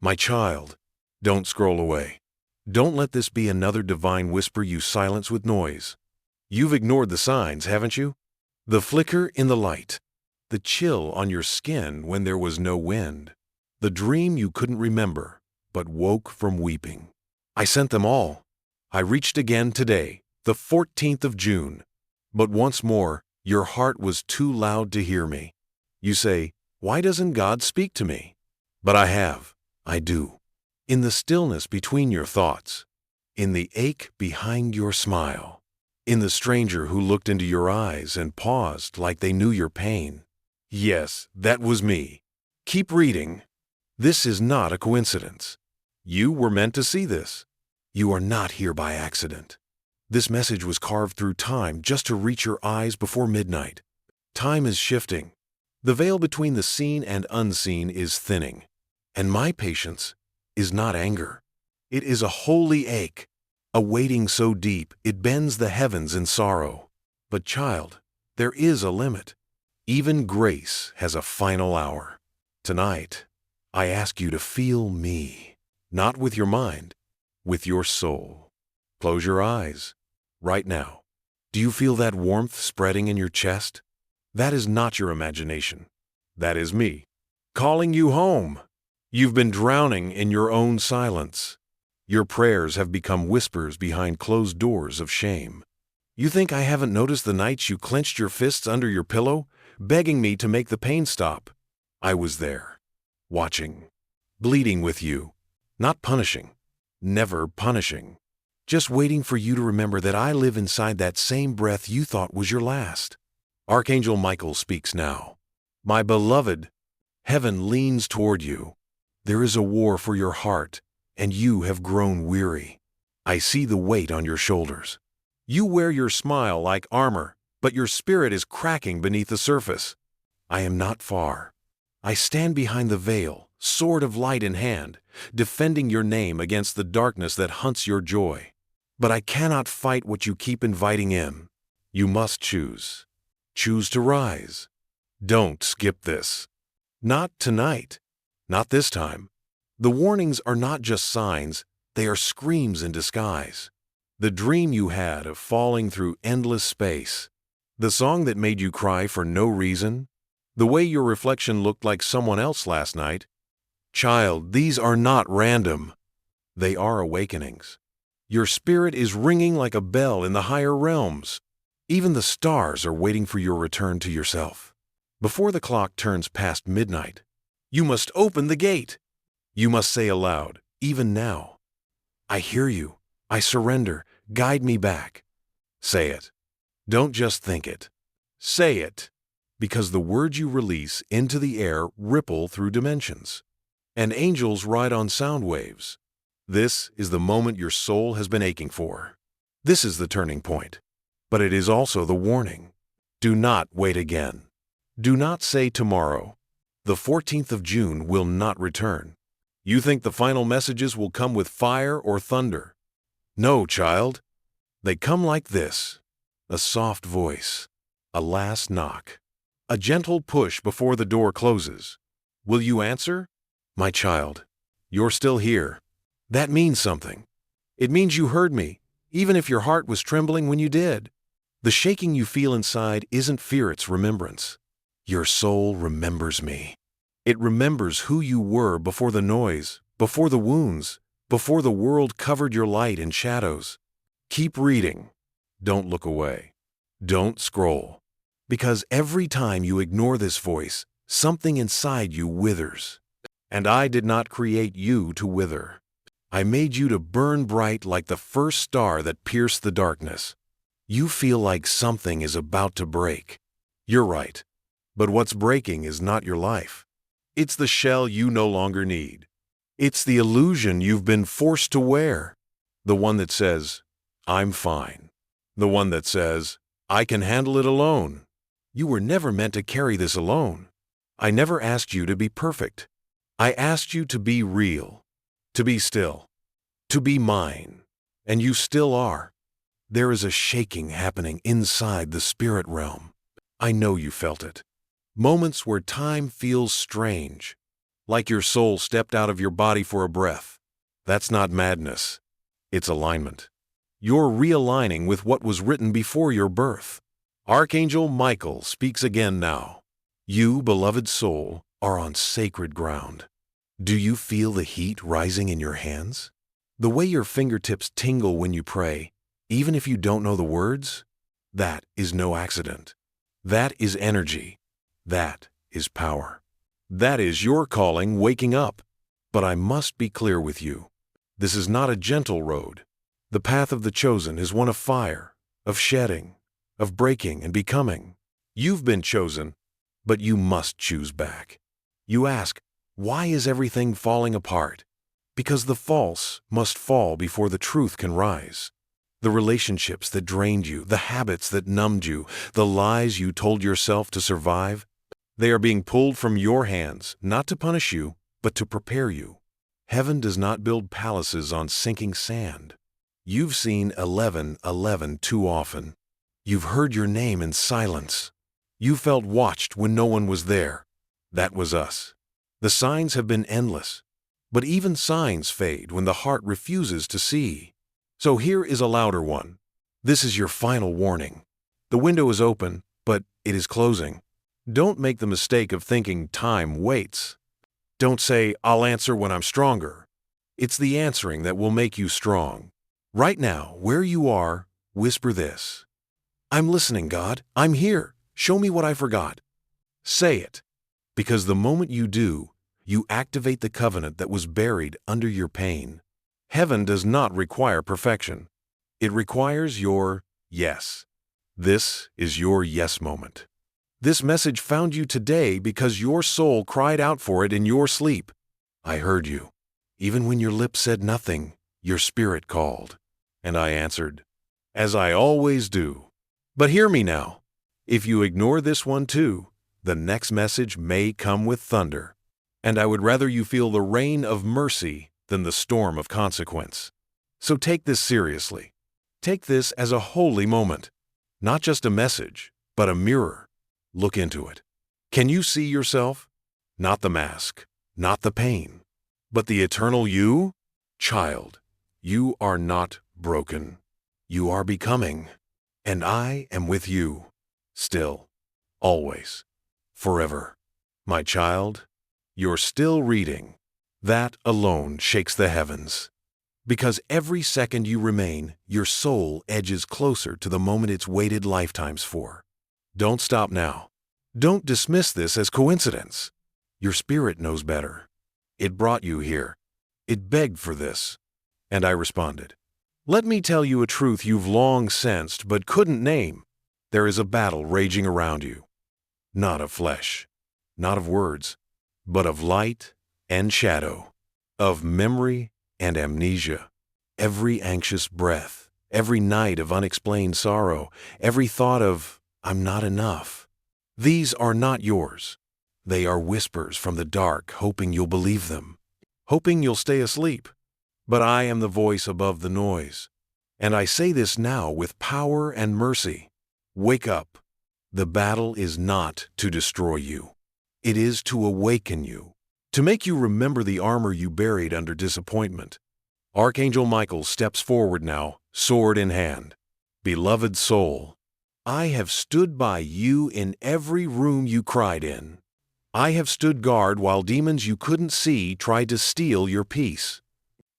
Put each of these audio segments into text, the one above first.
My child, don't scroll away. Don't let this be another divine whisper you silence with noise. You've ignored the signs, haven't you? The flicker in the light, the chill on your skin when there was no wind, the dream you couldn't remember but woke from weeping. I sent them all. I reached again today, the 14th of June. But once more, your heart was too loud to hear me. You say, why doesn't God speak to me? But I do. In the stillness between your thoughts, in the ache behind your smile, in the stranger who looked into your eyes and paused like they knew your pain. Yes, that was me. Keep reading. This is not a coincidence. You were meant to see this. You are not here by accident. This message was carved through time just to reach your eyes before midnight. Time is shifting. The veil between the seen and unseen is thinning. And my patience is not anger. It is a holy ache, a waiting so deep it bends the heavens in sorrow. But child, there is a limit. Even grace has a final hour. Tonight, I ask you to feel me, not with your mind, with your soul. Close your eyes. Right now. Do you feel that warmth spreading in your chest? That is not your imagination. That is me, calling you home. You've been drowning in your own silence. Your prayers have become whispers behind closed doors of shame. You think I haven't noticed the nights you clenched your fists under your pillow, begging me to make the pain stop? I was there, watching, bleeding with you, not punishing, never punishing, just waiting for you to remember that I live inside that same breath you thought was your last. Archangel Michael speaks now. My beloved, heaven leans toward you. There is a war for your heart, and you have grown weary. I see the weight on your shoulders. You wear your smile like armor, but your spirit is cracking beneath the surface. I am not far. I stand behind the veil, sword of light in hand, defending your name against the darkness that hunts your joy. But I cannot fight what you keep inviting in. You must choose. Choose to rise. Don't skip this. Not tonight. Not this time. The warnings are not just signs, they are screams in disguise. The dream you had of falling through endless space. The song that made you cry for no reason. The way your reflection looked like someone else last night. Child, these are not random. They are awakenings. Your spirit is ringing like a bell in the higher realms. Even the stars are waiting for your return to yourself. Before the clock turns past midnight, you must open the gate. You must say aloud, even now, I hear you. I surrender. Guide me back. Say it. Don't just think it. Say it. Because the words you release into the air ripple through dimensions. And angels ride on sound waves. This is the moment your soul has been aching for. This is the turning point. But it is also the warning. Do not wait again. Do not say tomorrow. The 14th of June will not return. You think the final messages will come with fire or thunder? No, child. They come like this. A soft voice. A last knock. A gentle push before the door closes. Will you answer? My child, you're still here. That means something. It means you heard me, even if your heart was trembling when you did. The shaking you feel inside isn't fear, it's remembrance. Your soul remembers me. It remembers who you were before the noise, before the wounds, before the world covered your light in shadows. Keep reading. Don't look away. Don't scroll. Because every time you ignore this voice, something inside you withers. And I did not create you to wither. I made you to burn bright like the first star that pierced the darkness. You feel like something is about to break. You're right. But what's breaking is not your life. It's the shell you no longer need. It's the illusion you've been forced to wear. The one that says, I'm fine. The one that says, I can handle it alone. You were never meant to carry this alone. I never asked you to be perfect. I asked you to be real, to be still, to be mine. And you still are. There is a shaking happening inside the spirit realm. I know you felt it. Moments where time feels strange. like your soul stepped out of your body for a breath. That's not madness. It's alignment. You're realigning with what was written before your birth. Archangel Michael speaks again now. You, beloved soul, are on sacred ground. Do you feel the heat rising in your hands? The way your fingertips tingle when you pray, even if you don't know the words? That is no accident. That is energy. That is power. That is your calling waking up. But I must be clear with you. This is not a gentle road. The path of the chosen is one of fire, of shedding, of breaking and becoming. You've been chosen, but you must choose back. You ask, why is everything falling apart? Because the false must fall before the truth can rise. The relationships that drained you, the habits that numbed you, the lies you told yourself to survive, they are being pulled from your hands, not to punish you, but to prepare you. Heaven does not build palaces on sinking sand. You've seen 11:11 too often. You've heard your name in silence. You felt watched when no one was there. That was us. The signs have been endless. But even signs fade when the heart refuses to see. So here is a louder one. This is your final warning. The window is open, but it is closing. Don't make the mistake of thinking time waits. Don't say, I'll answer when I'm stronger. It's the answering that will make you strong. Right now, where you are, whisper this. I'm listening, God. I'm here. Show me what I forgot. Say it, because the moment you do, you activate the covenant that was buried under your pain. Heaven does not require perfection. It requires your yes. This is your yes moment. This message found you today because your soul cried out for it in your sleep. I heard you. Even when your lips said nothing, your spirit called. And I answered, as I always do. But hear me now. If you ignore this one too, the next message may come with thunder. And I would rather you feel the rain of mercy than the storm of consequence. So take this seriously. Take this as a holy moment. Not just a message, but a mirror. Look into it. Can you see yourself? Not the mask, not the pain, but the eternal you? Child, you are not broken. You are becoming. And I am with you. Still. Always. Forever. My child, you're still reading. That alone shakes the heavens. Because every second you remain, your soul edges closer to the moment it's waited lifetimes for. Don't stop now. Don't dismiss this as coincidence. Your spirit knows better. It brought you here. It begged for this. And I responded. Let me tell you a truth you've long sensed but couldn't name. There is a battle raging around you. Not of flesh, not of words, but of light and shadow, of memory and amnesia. Every anxious breath, every night of unexplained sorrow, every thought of, I'm not enough. These are not yours. They are whispers from the dark, hoping you'll believe them, hoping you'll stay asleep. But I am the voice above the noise. And I say this now with power and mercy. Wake up. The battle is not to destroy you. It is to awaken you, to make you remember the armor you buried under disappointment. Archangel Michael steps forward now, sword in hand. Beloved soul, I have stood by you in every room you cried in. I have stood guard while demons you couldn't see tried to steal your peace.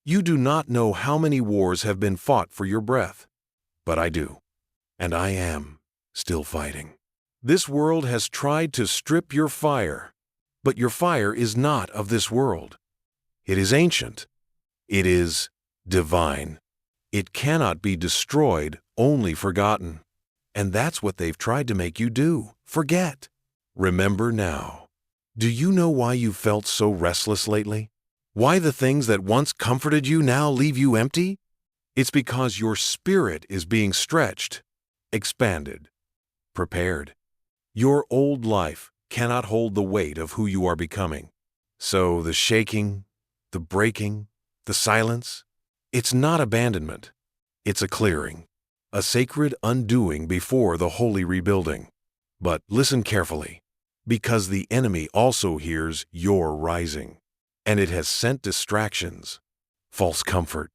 You do not know how many wars have been fought for your breath, but I do, and I am still fighting. This world has tried to strip your fire, but your fire is not of this world. It is ancient. It is divine. It cannot be destroyed, only forgotten. And that's what they've tried to make you do. Forget. Remember now. Do you know why you felt so restless lately? Why the things that once comforted you now leave you empty? It's because your spirit is being stretched, expanded, prepared. Your old life cannot hold the weight of who you are becoming. So the shaking, the breaking, the silence, it's not abandonment. It's a clearing, a sacred undoing before the holy rebuilding. But listen carefully. Because the enemy also hears your rising, and it has sent distractions, false comfort,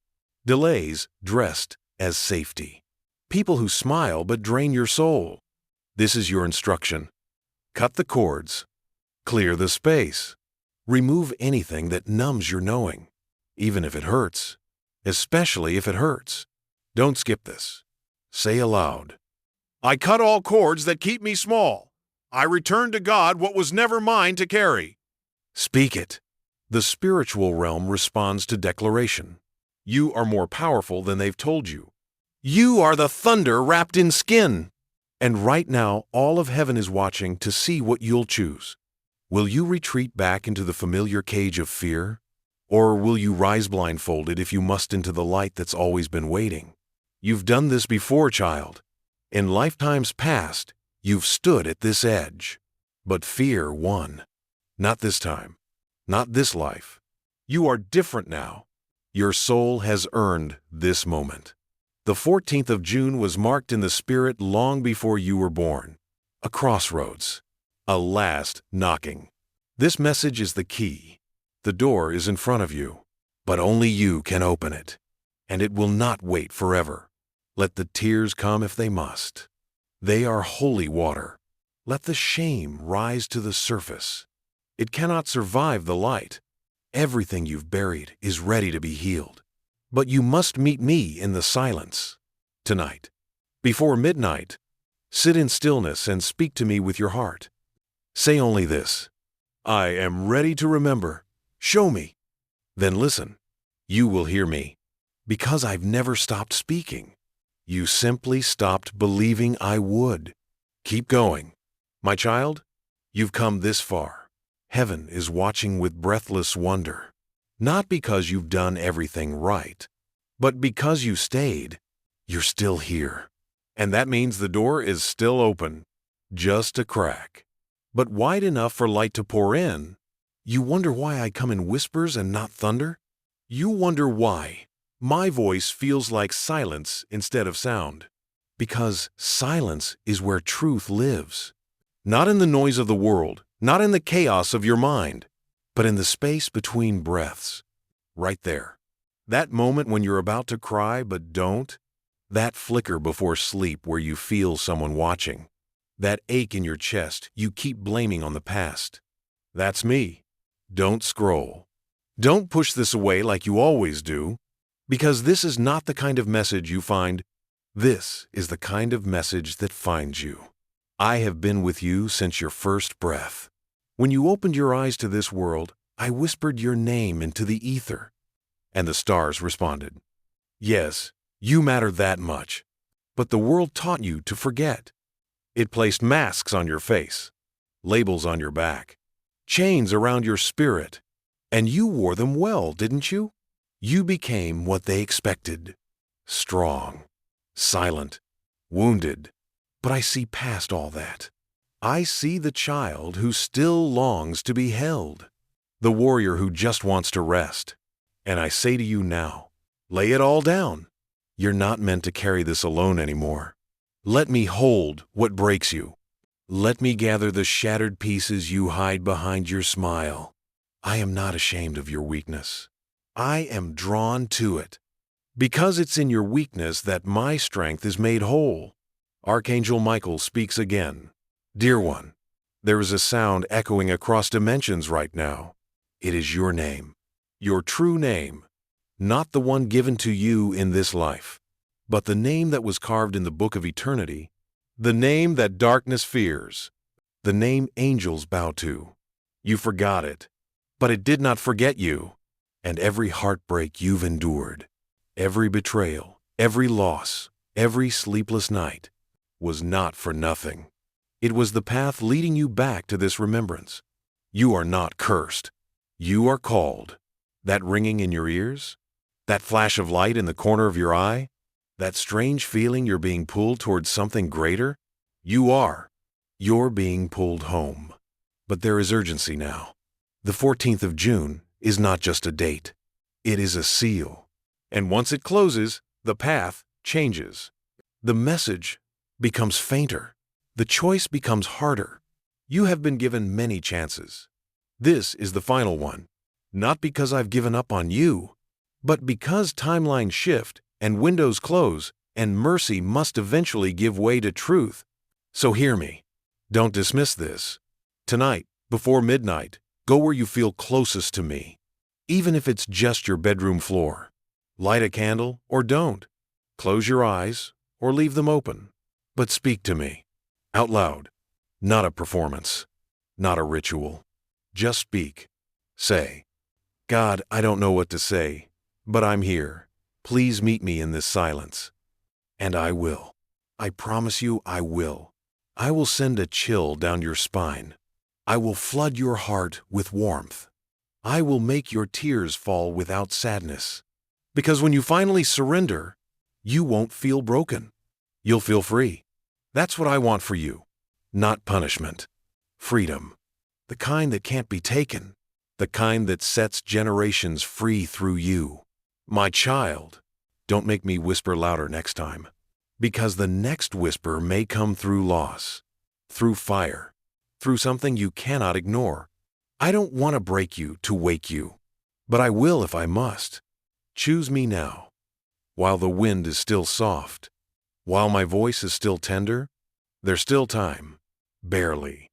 delays dressed as safety, people who smile but drain your soul. This is your instruction. Cut the cords, clear the space, remove anything that numbs your knowing, even if it hurts, especially if it hurts. Don't skip this. Say aloud, I cut all cords that keep me small. I return to God what was never mine to carry. Speak it. The spiritual realm responds to declaration. You are more powerful than they've told you. You are the thunder wrapped in skin. And right now, all of heaven is watching to see what you'll choose. Will you retreat back into the familiar cage of fear? Or will you rise blindfolded if you must into the light that's always been waiting? You've done this before, child. In lifetimes past, you've stood at this edge. But fear won. Not this time. Not this life. You are different now. Your soul has earned this moment. The 14th of June was marked in the spirit long before you were born. A crossroads. A last knocking. This message is the key. The door is in front of you, but only you can open it. And it will not wait forever. Let the tears come if they must. They are holy water. Let the shame rise to the surface. It cannot survive the light. Everything you've buried is ready to be healed. But you must meet me in the silence. Tonight, before midnight, sit in stillness and speak to me with your heart. Say only this, I am ready to remember. Show me. Then listen. You will hear me. Because I've never stopped speaking. You simply stopped believing I would. Keep going. My child, you've come this far. Heaven is watching with breathless wonder. Not because you've done everything right, but because you stayed. You're still here. And that means the door is still open. Just a crack. But wide enough for light to pour in. You wonder why I come in whispers and not thunder? You wonder why my voice feels like silence instead of sound. Because silence is where truth lives. Not in the noise of the world, not in the chaos of your mind, but in the space between breaths. Right there. That moment when you're about to cry but don't. That flicker before sleep where you feel someone watching. That ache in your chest you keep blaming on the past. That's me. Don't scroll. Don't push this away like you always do. Because this is not the kind of message you find. This is the kind of message that finds you. I have been with you since your first breath. When you opened your eyes to this world, I whispered your name into the ether. And the stars responded. Yes, you matter that much. But the world taught you to forget. It placed masks on your face, labels on your back, chains around your spirit. And you wore them well, didn't you? You became what they expected. Strong, silent, wounded. But I see past all that. I see the child who still longs to be held. The warrior who just wants to rest. And I say to you now, lay it all down. You're not meant to carry this alone anymore. Let me hold what breaks you. Let me gather the shattered pieces you hide behind your smile. I am not ashamed of your weakness. I am drawn to it. Because it's in your weakness that my strength is made whole. Archangel Michael speaks again. Dear one, there is a sound echoing across dimensions right now. It is your name. Your true name. Not the one given to you in this life, but the name that was carved in the book of eternity. The name that darkness fears. The name angels bow to. You forgot it, but it did not forget you. And every heartbreak you've endured, every betrayal, every loss, every sleepless night, was not for nothing. It was the path leading you back to this remembrance. You are not cursed. You are called. That ringing in your ears? That flash of light in the corner of your eye? That strange feeling you're being pulled towards something greater? You are. You're being pulled home. But there is urgency now. The 14th of June is not just a date. It is a seal. And once it closes, the path changes. The message becomes fainter. The choice becomes harder. You have been given many chances. This is the final one. Not because I've given up on you, but because timelines shift and windows close and mercy must eventually give way to truth. So hear me. Don't dismiss this. Tonight, before midnight, go where you feel closest to me. Even if it's just your bedroom floor. Light a candle or don't. Close your eyes or leave them open. But speak to me. Out loud. Not a performance. Not a ritual. Just speak. Say, God, I don't know what to say, but I'm here. Please meet me in this silence. And I will. I promise you I will. I will send a chill down your spine. I will flood your heart with warmth. I will make your tears fall without sadness. Because when you finally surrender, you won't feel broken. You'll feel free. That's what I want for you. Not punishment. Freedom. The kind that can't be taken. The kind that sets generations free through you. My child, don't make me whisper louder next time. Because the next whisper may come through loss, through fire, through something you cannot ignore. I don't want to break you to wake you, but I will if I must. Choose me now. While the wind is still soft, while my voice is still tender, there's still time. Barely.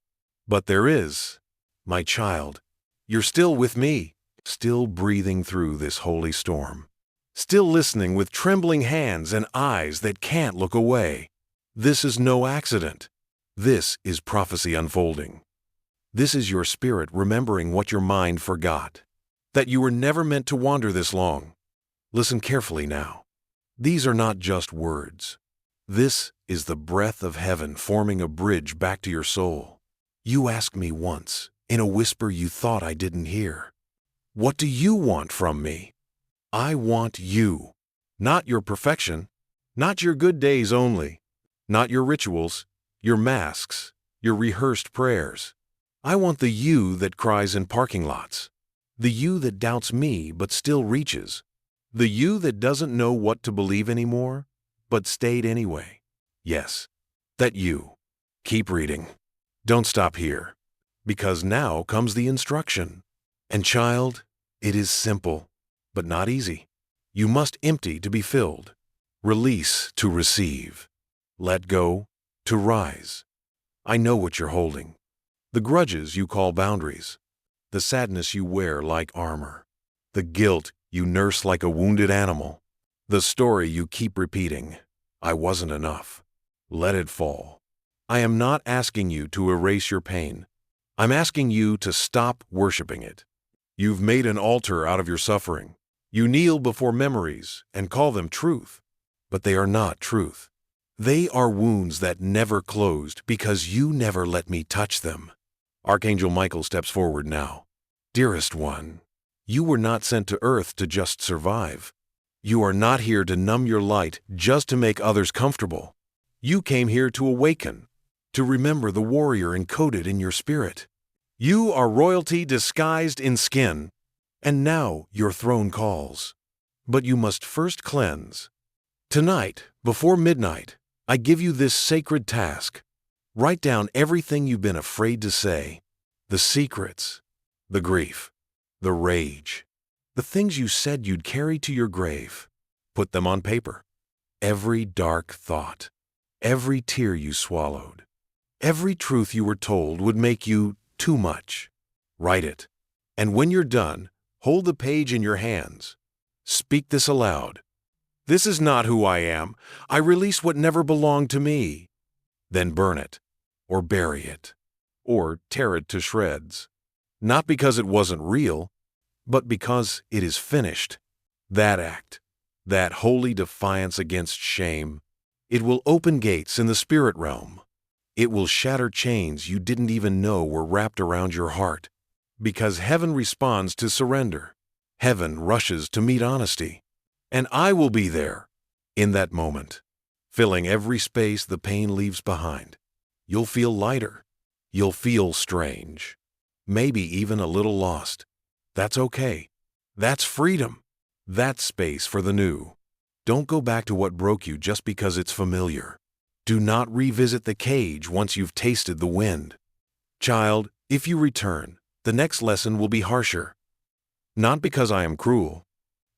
But there is. My child, you're still with me, still breathing through this holy storm. Still listening with trembling hands and eyes that can't look away. This is no accident. This is prophecy unfolding. This is your spirit remembering what your mind forgot. That you were never meant to wander this long. Listen carefully now. These are not just words. This is the breath of heaven forming a bridge back to your soul. You asked me once, in a whisper you thought I didn't hear. What do you want from me? I want you. Not your perfection. Not your good days only. Not your rituals, your masks, your rehearsed prayers. I want the you that cries in parking lots. The you that doubts me but still reaches. The you that doesn't know what to believe anymore, but stayed anyway. Yes, that you. Keep reading. Don't stop here. Because now comes the instruction. And child, it is simple, but not easy. You must empty to be filled. Release to receive. Let go to rise. I know what you're holding. The grudges you call boundaries. The sadness you wear like armor. The guilt you nurse like a wounded animal. The story you keep repeating. I wasn't enough. Let it fall. I am not asking you to erase your pain. I'm asking you to stop worshiping it. You've made an altar out of your suffering. You kneel before memories and call them truth. But they are not truth. They are wounds that never closed because you never let me touch them. Archangel Michael steps forward now. Dearest one, you were not sent to earth to just survive. You are not here to numb your light just to make others comfortable. You came here to awaken, to remember the warrior encoded in your spirit. You are royalty disguised in skin, and now your throne calls. But you must first cleanse. Tonight, before midnight, I give you this sacred task. Write down everything you've been afraid to say, the secrets, the grief, the rage, the things you said you'd carry to your grave. Put them on paper. Every dark thought, every tear you swallowed, every truth you were told would make you too much. Write it. And when you're done, hold the page in your hands. Speak this aloud. This is not who I am. I release what never belonged to me. Then burn it, or bury it, or tear it to shreds. Not because it wasn't real, but because it is finished. That act, that holy defiance against shame, it will open gates in the spirit realm. It will shatter chains you didn't even know were wrapped around your heart. Because heaven responds to surrender. Heaven rushes to meet honesty. And I will be there, in that moment, filling every space the pain leaves behind. You'll feel lighter. You'll feel strange. Maybe even a little lost. That's okay. That's freedom. That's space for the new. Don't go back to what broke you just because it's familiar. Do not revisit the cage once you've tasted the wind. Child, if you return, the next lesson will be harsher. Not because I am cruel,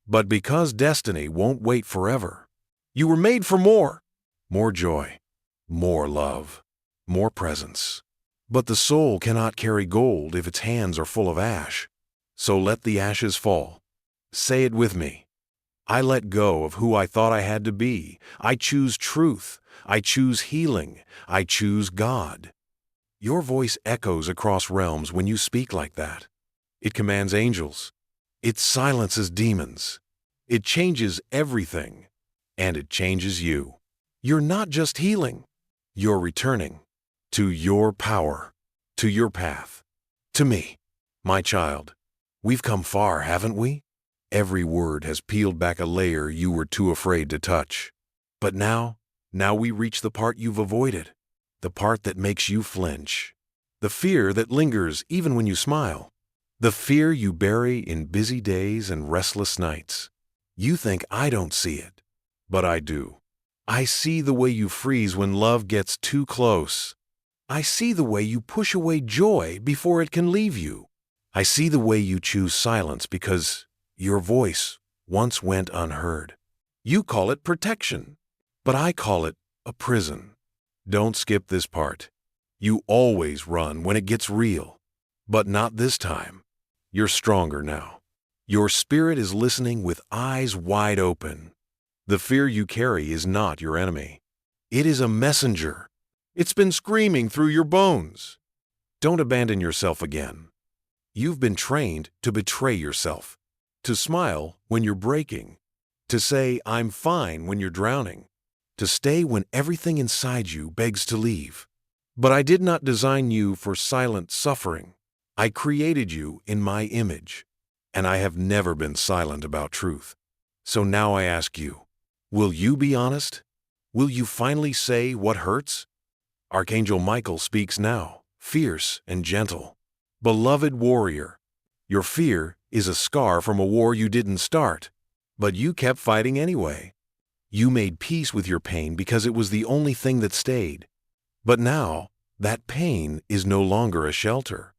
but because destiny won't wait forever. You were made for more. More joy, more love, more presence. But the soul cannot carry gold if its hands are full of ash. So let the ashes fall. Say it with me. I let go of who I thought I had to be. I choose truth. I choose healing. I choose God. Your voice echoes across realms when you speak like that. It commands angels. It silences demons. It changes everything. And it changes you. You're not just healing. You're returning to your power, to your path, to me. My child, we've come far, haven't we? Every word has peeled back a layer you were too afraid to touch. But now we reach the part you've avoided, the part that makes you flinch, the fear that lingers even when you smile, the fear you bury in busy days and restless nights. You think I don't see it, but I do. I see the way you freeze when love gets too close. I see the way you push away joy before it can leave you. I see the way you choose silence because your voice once went unheard. You call it protection, but I call it a prison. Don't skip this part. You always run when it gets real, but not this time. You're stronger now. Your spirit is listening with eyes wide open. The fear you carry is not your enemy. It is a messenger. It's been screaming through your bones. Don't abandon yourself again. You've been trained to betray yourself, to smile when you're breaking, to say, "I'm fine" when you're drowning, to stay when everything inside you begs to leave. But I did not design you for silent suffering. I created you in my image, and I have never been silent about truth. So now I ask you, will you be honest? Will you finally say what hurts? Archangel Michael speaks now, fierce and gentle. Beloved warrior, your fear is a scar from a war you didn't start, but you kept fighting anyway. You made peace with your pain because it was the only thing that stayed. But now, that pain is no longer a shelter.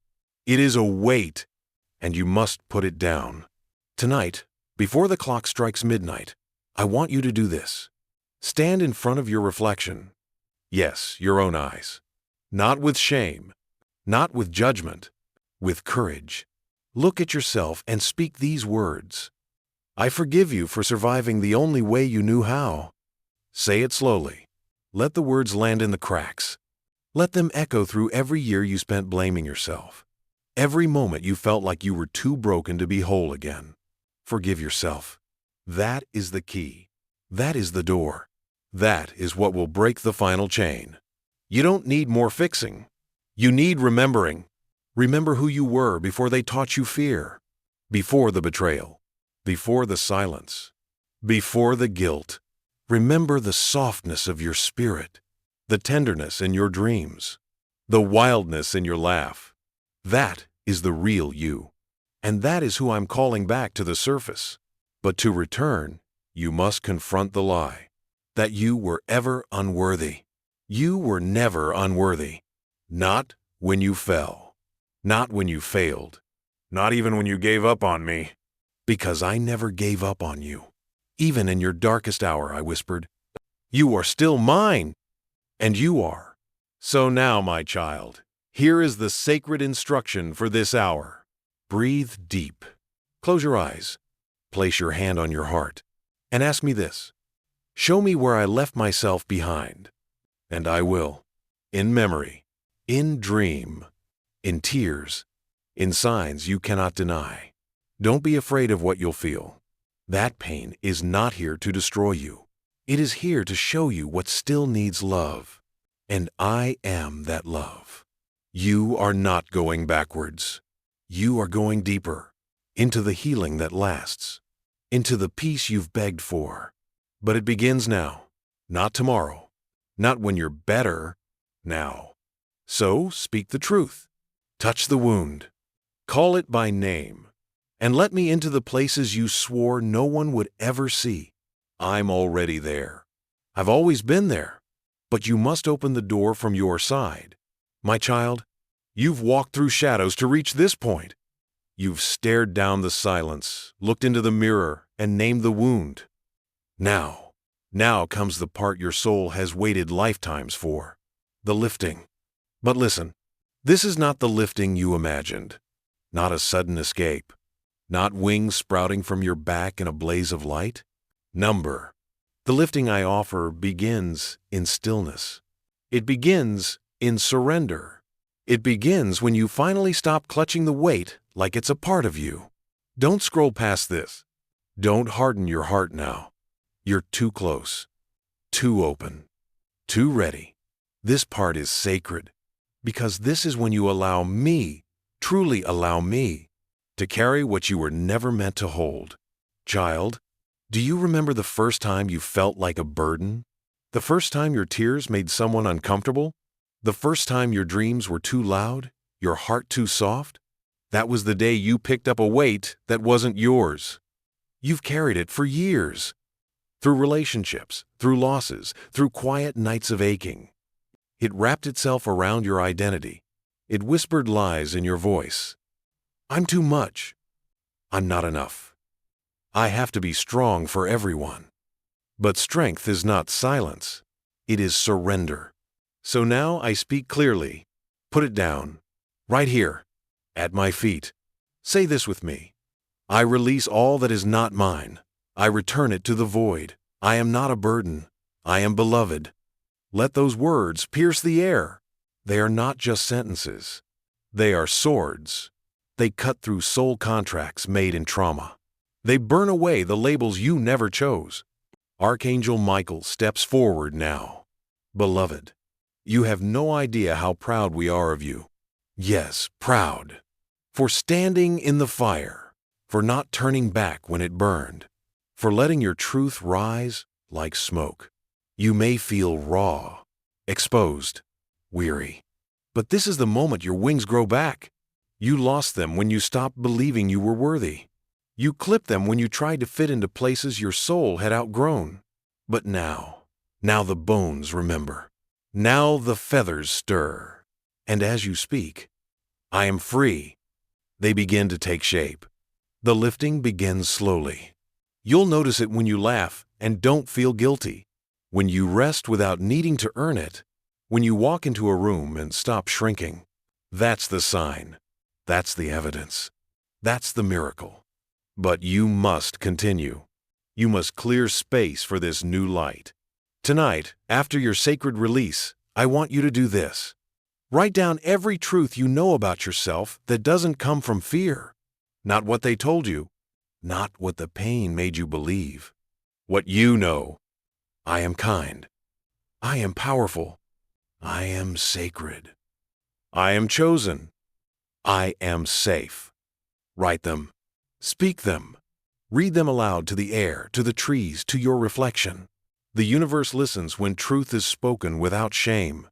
It is a weight, and you must put it down. Tonight, before the clock strikes midnight, I want you to do this. Stand in front of your reflection. Yes, your own eyes. Not with shame, not with judgment, with courage. Look at yourself and speak these words. I forgive you for surviving the only way you knew how. Say it slowly. Let the words land in the cracks. Let them echo through every year you spent blaming yourself. Every moment you felt like you were too broken to be whole again. Forgive yourself. That is the key. That is the door. That is what will break the final chain. You don't need more fixing. You need remembering. Remember who you were before they taught you fear, before the betrayal, before the silence, before the guilt. Remember the softness of your spirit, the tenderness in your dreams, the wildness in your laugh. That is the real you. And that is who I'm calling back to the surface. But to return, you must confront the lie that you were ever unworthy. You were never unworthy. Not when you fell. Not when you failed. Not even when you gave up on me. Because I never gave up on you. Even in your darkest hour, I whispered, "You are still mine." And you are. So now, my child, here is the sacred instruction for this hour. Breathe deep. Close your eyes. Place your hand on your heart. And ask me this. Show me where I left myself behind. And I will. In memory. In dream. In tears. In signs you cannot deny. Don't be afraid of what you'll feel. That pain is not here to destroy you. It is here to show you what still needs love. And I am that love. You are not going backwards. You are going deeper. Into the healing that lasts. Into the peace you've begged for. But it begins now. Not tomorrow. Not when you're better. Now. So speak the truth. Touch the wound. Call it by name. And let me into the places you swore no one would ever see. I'm already there. I've always been there. But you must open the door from your side. My child, You've walked through shadows to reach this point. You've stared down the silence, looked into the mirror, and named the wound. Now comes the part your soul has waited lifetimes for, the lifting. But listen, this is not the lifting you imagined. Not a sudden escape. Not wings sprouting from your back in a blaze of light. The lifting I offer begins in stillness. It begins in surrender. It begins when you finally stop clutching the weight like it's a part of you. Don't scroll past this. Don't harden your heart now. You're too close, too open, too ready. This part is sacred because this is when you allow me, truly allow me, to carry what you were never meant to hold. Child, do you remember the first time you felt like a burden? The first time your tears made someone uncomfortable? The first time your dreams were too loud, your heart too soft? That was the day you picked up a weight that wasn't yours. You've carried it for years. Through relationships, through losses, through quiet nights of aching. It wrapped itself around your identity. It whispered lies in your voice. I'm too much. I'm not enough. I have to be strong for everyone. But strength is not silence. It is surrender. So now I speak clearly. Put it down. Right here. At my feet. Say this with me. I release all that is not mine. I return it to the void. I am not a burden. I am beloved. Let those words pierce the air. They are not just sentences. They are swords. They cut through soul contracts made in trauma. They burn away the labels you never chose. Archangel Michael steps forward now. Beloved, you have no idea how proud we are of you. Yes, proud. For standing in the fire. For not turning back when it burned. For letting your truth rise like smoke. You may feel raw, exposed, weary. But this is the moment your wings grow back. You lost them when you stopped believing you were worthy. You clipped them when you tried to fit into places your soul had outgrown. But now the bones remember. Now the feathers stir. And as you speak, I am free. They begin to take shape. The lifting begins slowly. You'll notice it when you laugh and don't feel guilty. When you rest without needing to earn it. When you walk into a room and stop shrinking. That's the sign. That's the evidence. That's the miracle. But you must continue. You must clear space for this new light. Tonight, after your sacred release, I want you to do this. Write down every truth you know about yourself that doesn't come from fear. Not what they told you. Not what the pain made you believe. What you know. I am kind. I am powerful. I am sacred. I am chosen. I am safe. Write them. Speak them. Read them aloud to the air, to the trees, to your reflection. The universe listens when truth is spoken without shame.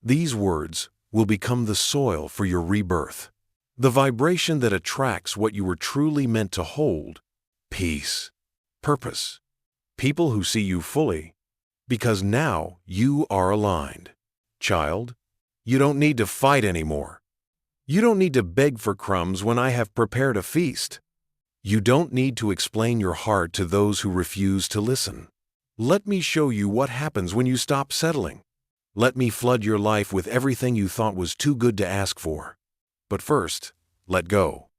These words will become the soil for your rebirth. The vibration that attracts what you were truly meant to hold. Peace. Purpose. People who see you fully. Because now you are aligned. Child, you don't need to fight anymore. You don't need to beg for crumbs when I have prepared a feast. You don't need to explain your heart to those who refuse to listen. Let me show you what happens when you stop settling. Let me flood your life with everything you thought was too good to ask for. But first, let go.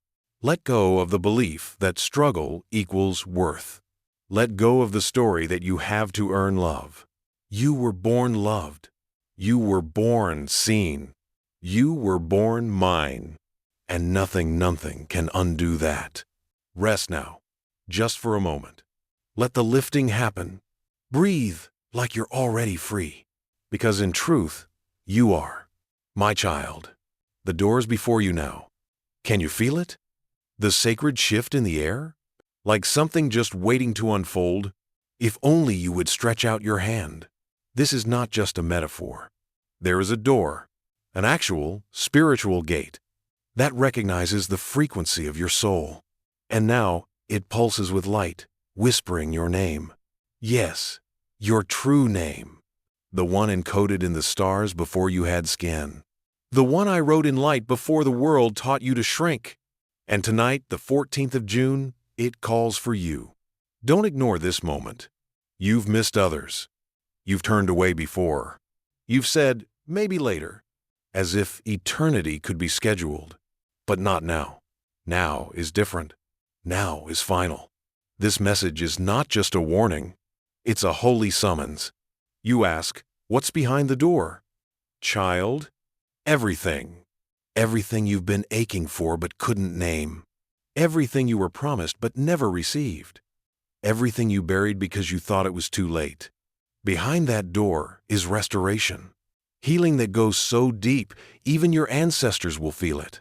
Let go of the belief that struggle equals worth. Let go of the story that you have to earn love. You were born loved. You were born seen. You were born mine. And nothing can undo that. Rest now, just for a moment. Let the lifting happen. Breathe like you're already free. Because in truth, you are. My child, the door's before you now. Can you feel it? The sacred shift in the air? Like something just waiting to unfold? If only you would stretch out your hand. This is not just a metaphor. There is a door, an actual spiritual gate, that recognizes the frequency of your soul. And now it pulses with light, whispering your name. Yes, your true name. The one encoded in the stars before you had skin. The one I wrote in light before the world taught you to shrink. And tonight, the 14th of June, it calls for you. Don't ignore this moment. You've missed others. You've turned away before. You've said, maybe later, as if eternity could be scheduled. But not now. Now is different. Now is final. This message is not just a warning. It's a holy summons. You ask, what's behind the door? Child, everything. Everything you've been aching for but couldn't name. Everything you were promised but never received. Everything you buried because you thought it was too late. Behind that door is restoration. Healing that goes so deep, even your ancestors will feel it.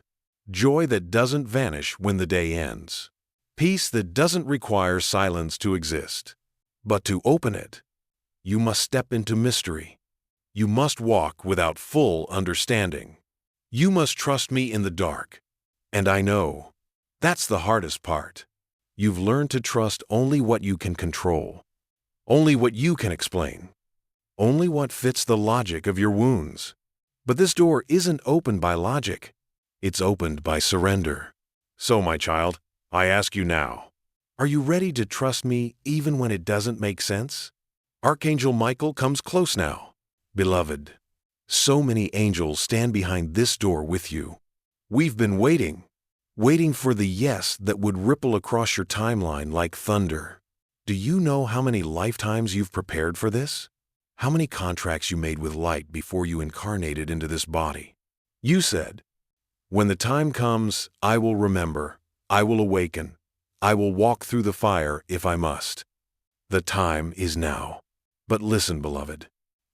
Joy that doesn't vanish when the day ends. Peace that doesn't require silence to exist. But to open it, you must step into mystery. You must walk without full understanding. You must trust me in the dark. And I know, that's the hardest part. You've learned to trust only what you can control. Only what you can explain. Only what fits the logic of your wounds. But this door isn't opened by logic. It's opened by surrender. So, my child, I ask you now, are you ready to trust me even when it doesn't make sense? Archangel Michael comes close now. Beloved, so many angels stand behind this door with you. We've been waiting for the yes that would ripple across your timeline like thunder. Do you know how many lifetimes you've prepared for this? How many contracts you made with light before you incarnated into this body? You said, when the time comes, I will remember, I will awaken, I will walk through the fire if I must. The time is now. But listen, beloved,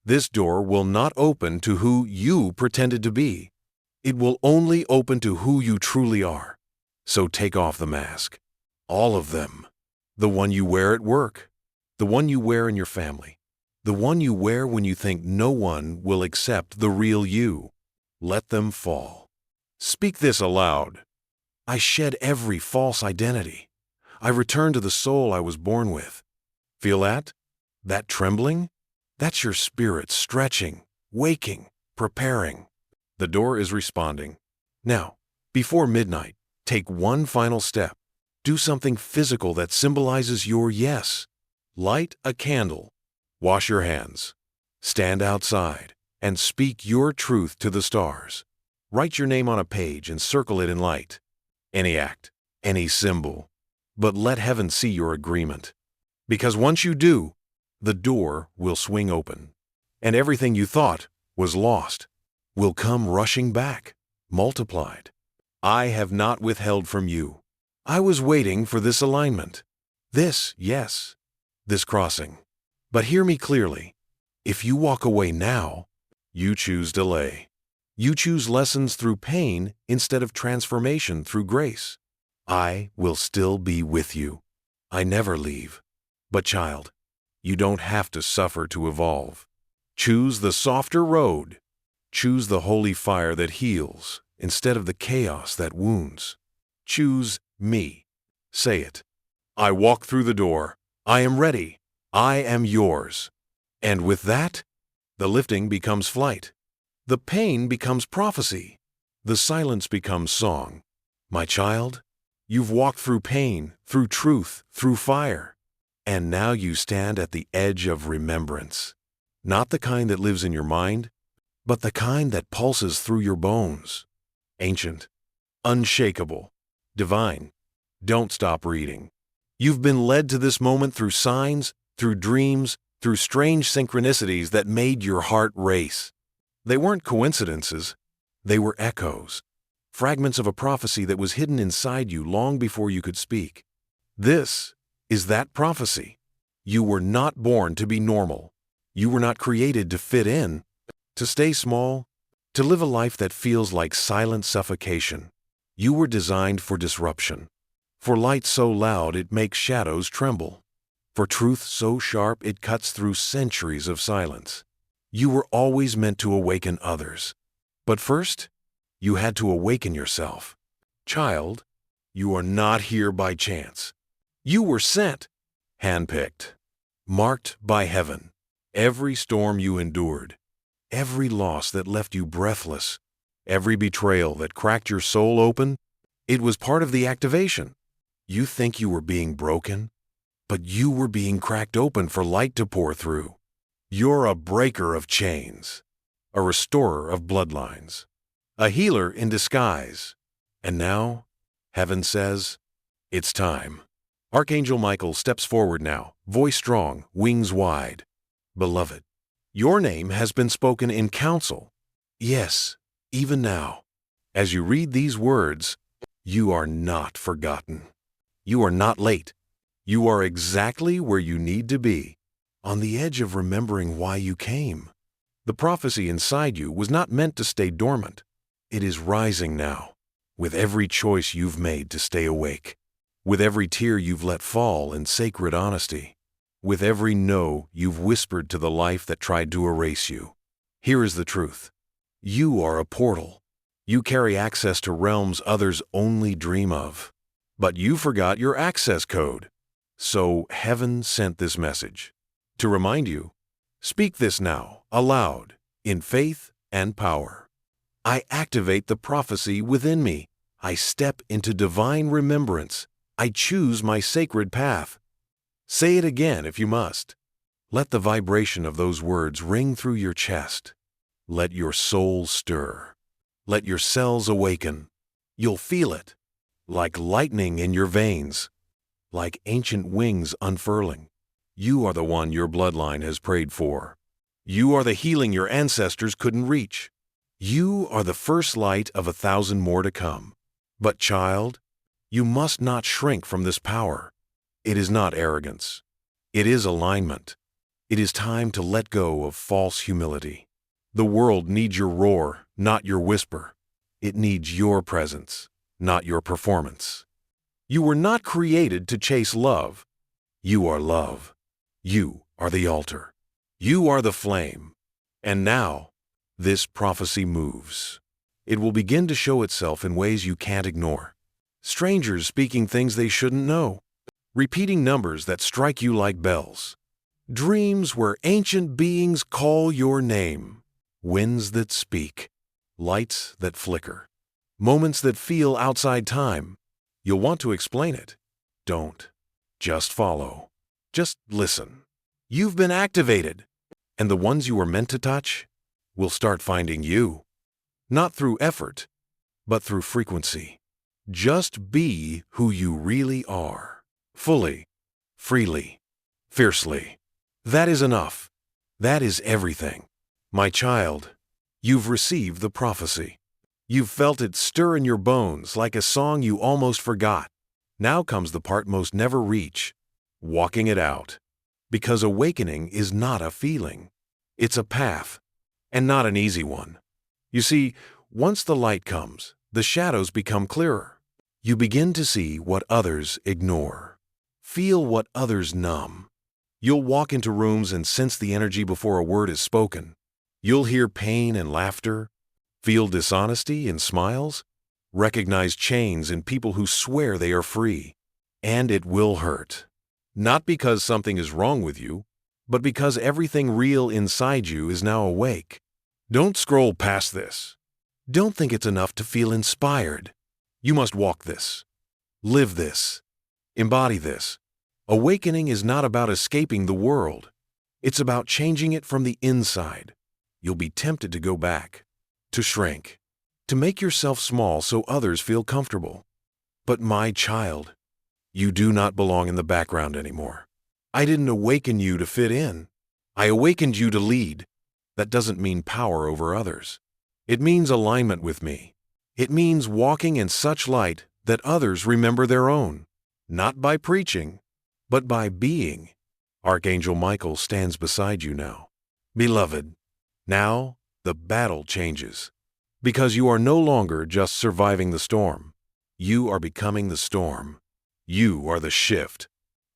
this door will not open to who you pretended to be. It will only open to who you truly are. So take off the mask. All of them. The one you wear at work. The one you wear in your family. The one you wear when you think no one will accept the real you. Let them fall. Speak this aloud. I shed every false identity. I return to the soul I was born with. Feel that? That trembling? That's your spirit stretching, waking, preparing. The door is responding. Now, before midnight, take one final step. Do something physical that symbolizes your yes. Light a candle. Wash your hands. Stand outside and speak your truth to the stars. Write your name on a page and circle it in light. Any act, any symbol. But let heaven see your agreement. Because once you do, the door will swing open. And everything you thought was lost will come rushing back, multiplied. I have not withheld from you. I was waiting for this alignment. This, yes, this crossing. But hear me clearly. If you walk away now, you choose delay. You choose lessons through pain instead of transformation through grace. I will still be with you. I never leave. But child, you don't have to suffer to evolve. Choose the softer road. Choose the holy fire that heals instead of the chaos that wounds. Choose me. Say it. I walk through the door. I am ready. I am yours. And with that, the lifting becomes flight. The pain becomes prophecy. The silence becomes song. My child, you've walked through pain, through truth, through fire. And now you stand at the edge of remembrance. Not the kind that lives in your mind, but the kind that pulses through your bones. Ancient, unshakable, divine. Don't stop reading. You've been led to this moment through signs, through dreams, through strange synchronicities that made your heart race. They weren't coincidences. They were echoes. Fragments of a prophecy that was hidden inside you long before you could speak. This is that prophecy. You were not born to be normal. You were not created to fit in, to stay small, to live a life that feels like silent suffocation. You were designed for disruption, for light so loud it makes shadows tremble, for truth so sharp it cuts through centuries of silence. You were always meant to awaken others. But first, you had to awaken yourself. Child, you are not here by chance. You were sent, handpicked, marked by heaven. Every storm you endured, every loss that left you breathless, Every betrayal that cracked your soul open, it was part of the activation. You think you were being broken, but you were being cracked open for light to pour through. You're a breaker of chains, a restorer of bloodlines, a healer in disguise. And now, heaven says, it's time. Archangel Michael steps forward now, voice strong, wings wide. Beloved, your name has been spoken in counsel. Yes, even now. As you read these words, you are not forgotten. You are not late. You are exactly where you need to be, on the edge of remembering why you came. The prophecy inside you was not meant to stay dormant. It is rising now, with every choice you've made to stay awake, with every tear you've let fall in sacred honesty, with every no you've whispered to the life that tried to erase you. Here is the truth. You are a portal. You carry access to realms others only dream of. But you forgot your access code. So heaven sent this message to remind you. Speak this now, aloud, in faith and power. I activate the prophecy within me. I step into divine remembrance. I choose my sacred path. Say it again if you must. Let the vibration of those words ring through your chest. Let your soul stir. Let your cells awaken. You'll feel it, like lightning in your veins, like ancient wings unfurling. You are the one your bloodline has prayed for. You are the healing your ancestors couldn't reach. You are the first light of 1,000 more to come. But child, you must not shrink from this power. It is not arrogance. It is alignment. It is time to let go of false humility. The world needs your roar, not your whisper. It needs your presence, not your performance. You were not created to chase love. You are love. You are the altar. You are the flame. And now, this prophecy moves. It will begin to show itself in ways you can't ignore. Strangers speaking things they shouldn't know. Repeating numbers that strike you like bells. Dreams where ancient beings call your name. Winds that speak. Lights that flicker. Moments that feel outside time. You'll want to explain it. Don't. Just follow. Just listen. You've been activated. And the ones you were meant to touch will start finding you. Not through effort, but through frequency. Just be who you really are. Fully. Freely. Fiercely. That is enough. That is everything. My child, you've received the prophecy. You've felt it stir in your bones like a song you almost forgot. Now comes the part most never reach, walking it out. Because awakening is not a feeling. It's a path, and not an easy one. You see, once the light comes, the shadows become clearer. You begin to see what others ignore. Feel what others numb. You'll walk into rooms and sense the energy before a word is spoken. You'll hear pain and laughter, feel dishonesty in smiles, recognize chains in people who swear they are free. And it will hurt. Not because something is wrong with you, but because everything real inside you is now awake. Don't scroll past this. Don't think it's enough to feel inspired. You must walk this. Live this. Embody this. Awakening is not about escaping the world. It's about changing it from the inside. You'll be tempted to go back, to shrink, to make yourself small so others feel comfortable. But my child, you do not belong in the background anymore. I didn't awaken you to fit in. I awakened you to lead. That doesn't mean power over others. It means alignment with me. It means walking in such light that others remember their own, not by preaching, but by being. Archangel Michael stands beside you now. Beloved, now the battle changes. Because you are no longer just surviving the storm. You are becoming the storm. You are the shift,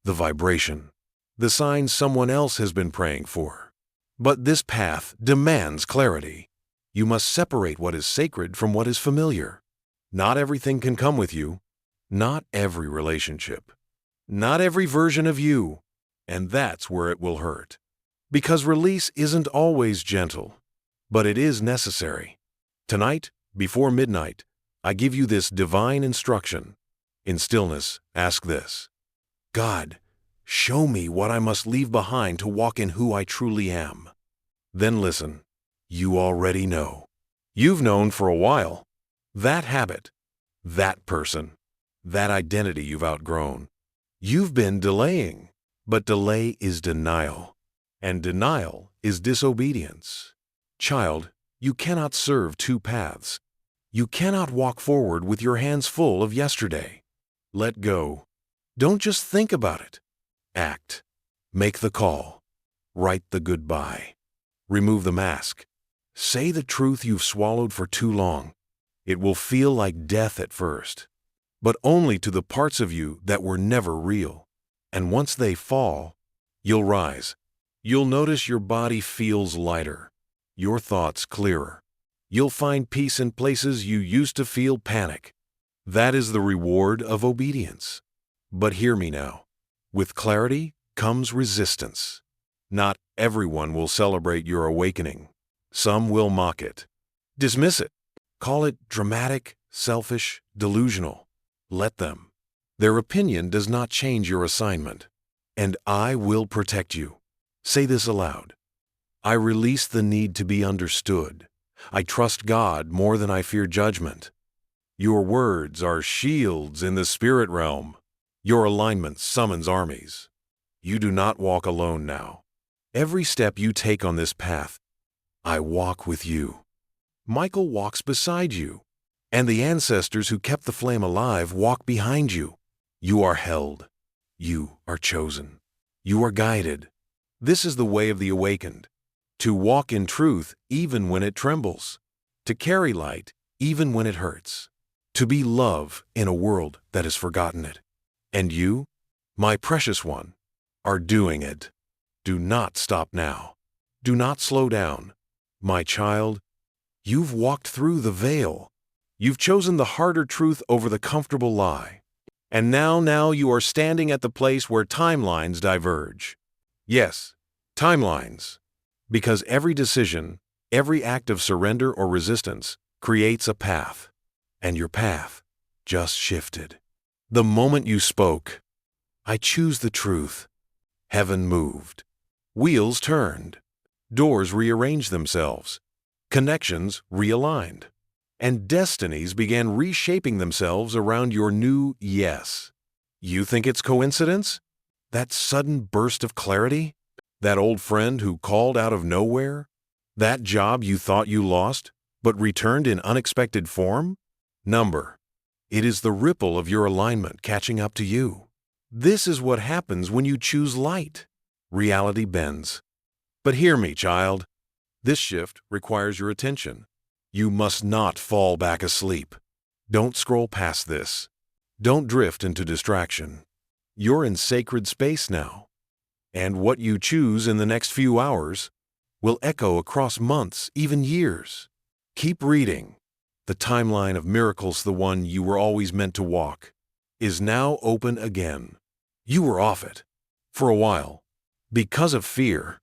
the vibration, the sign someone else has been praying for. But this path demands clarity. You must separate what is sacred from what is familiar. Not everything can come with you. Not every relationship. Not every version of you. And that's where it will hurt. Because release isn't always gentle, but it is necessary. Tonight, before midnight, I give you this divine instruction. In stillness, ask this: God, show me what I must leave behind to walk in who I truly am. Then listen. You already know. You've known for a while. That habit, that person, that identity you've outgrown. You've been delaying, but delay is denial, and denial is disobedience. Child, you cannot serve two paths. You cannot walk forward with your hands full of yesterday. Let go. Don't just think about it. Act. Make the call. Write the goodbye. Remove the mask. Say the truth you've swallowed for too long. It will feel like death at first, but only to the parts of you that were never real. And once they fall, you'll rise. You'll notice your body feels lighter, your thoughts clearer. You'll find peace in places you used to feel panic. That is the reward of obedience. But hear me now. With clarity comes resistance. Not everyone will celebrate your awakening. Some will mock it. Dismiss it. Call it dramatic, selfish, delusional. Let them. Their opinion does not change your assignment. And I will protect you. Say this aloud. I release the need to be understood. I trust God more than I fear judgment. Your words are shields in the spirit realm. Your alignment summons armies. You do not walk alone now. Every step you take on this path, I walk with you. Michael walks beside you, and the ancestors who kept the flame alive walk behind you. You are held. You are chosen. You are guided. This is the way of the awakened. To walk in truth even when it trembles. To carry light even when it hurts. To be love in a world that has forgotten it. And you, my precious one, are doing it. Do not stop now. Do not slow down. My child, you've walked through the veil. You've chosen the harder truth over the comfortable lie. And now you are standing at the place where timelines diverge. Yes, timelines. Because every decision, every act of surrender or resistance creates a path. And your path just shifted. The moment you spoke, I choose the truth. Heaven moved. Wheels turned. Doors rearranged themselves. Connections realigned. And destinies began reshaping themselves around your new yes. You think it's coincidence? That sudden burst of clarity? That old friend who called out of nowhere? That job you thought you lost, but returned in unexpected form? Number. It is the ripple of your alignment catching up to you. This is what happens when you choose light. Reality bends. But hear me, child. This shift requires your attention. You must not fall back asleep. Don't scroll past this. Don't drift into distraction. You're in sacred space now. And what you choose in the next few hours will echo across months, even years. Keep reading. The timeline of miracles, the one you were always meant to walk, is now open again. You were off it for a while because of fear,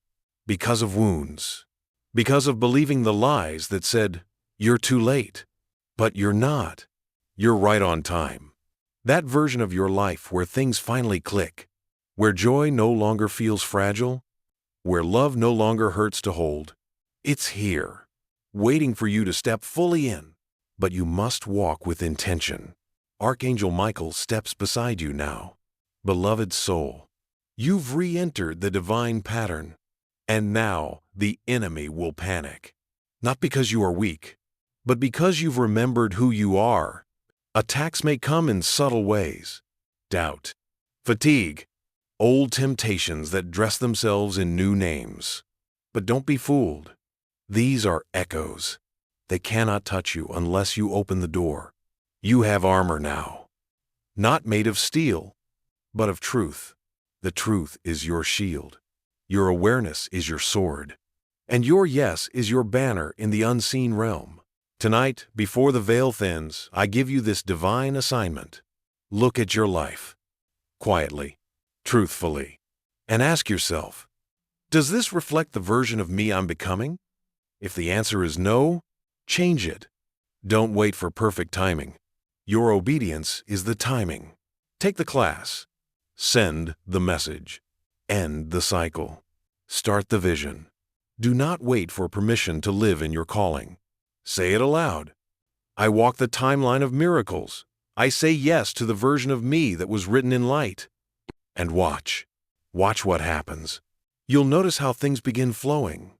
because of wounds, because of believing the lies that said, you're too late. But you're not. You're right on time. That version of your life where things finally click, where joy no longer feels fragile, where love no longer hurts to hold, it's here, waiting for you to step fully in. But you must walk with intention. Archangel Michael steps beside you now. Beloved soul, you've re-entered the divine pattern. And now the enemy will panic. Not because you are weak, but because you've remembered who you are. Attacks may come in subtle ways. Doubt, fatigue, old temptations that dress themselves in new names. But don't be fooled. These are echoes. They cannot touch you unless you open the door. You have armor now. Not made of steel, but of truth. The truth is your shield. Your awareness is your sword. And your yes is your banner in the unseen realm. Tonight, before the veil thins, I give you this divine assignment. Look at your life, quietly, truthfully, and ask yourself, does this reflect the version of me I'm becoming? If the answer is no, change it. Don't wait for perfect timing. Your obedience is the timing. Take the class. Send the message. End the cycle. Start the vision. Do not wait for permission to live in your calling. Say it aloud. I walk the timeline of miracles. I say yes to the version of me that was written in light. And watch. Watch what happens. You'll notice how things begin flowing.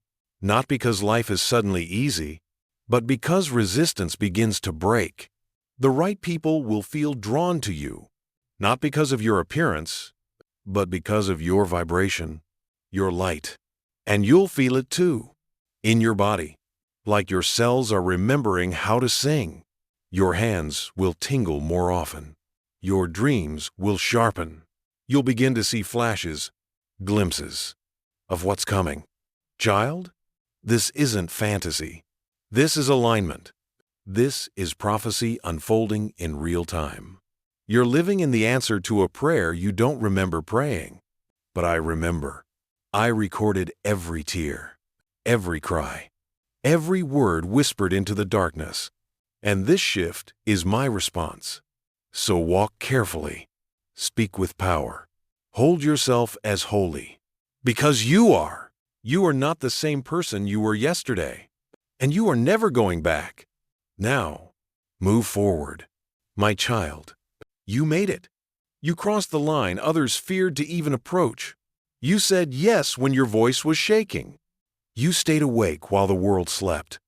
Not because life is suddenly easy, but because resistance begins to break. The right people will feel drawn to you, not because of your appearance, but because of your vibration, your light. And you'll feel it too, in your body, like your cells are remembering how to sing. Your hands will tingle more often. Your dreams will sharpen. You'll begin to see flashes, glimpses of what's coming. Child, this isn't fantasy. This is alignment. This is prophecy unfolding in real time. You're living in the answer to a prayer you don't remember praying. But I remember. I recorded every tear, every cry, every word whispered into the darkness. And this shift is my response. So walk carefully. Speak with power. Hold yourself as holy. Because you are. You are not the same person you were yesterday. And you are never going back. Now, move forward. My child, you made it. You crossed the line others feared to even approach. You said yes when your voice was shaking. You stayed awake while the world slept.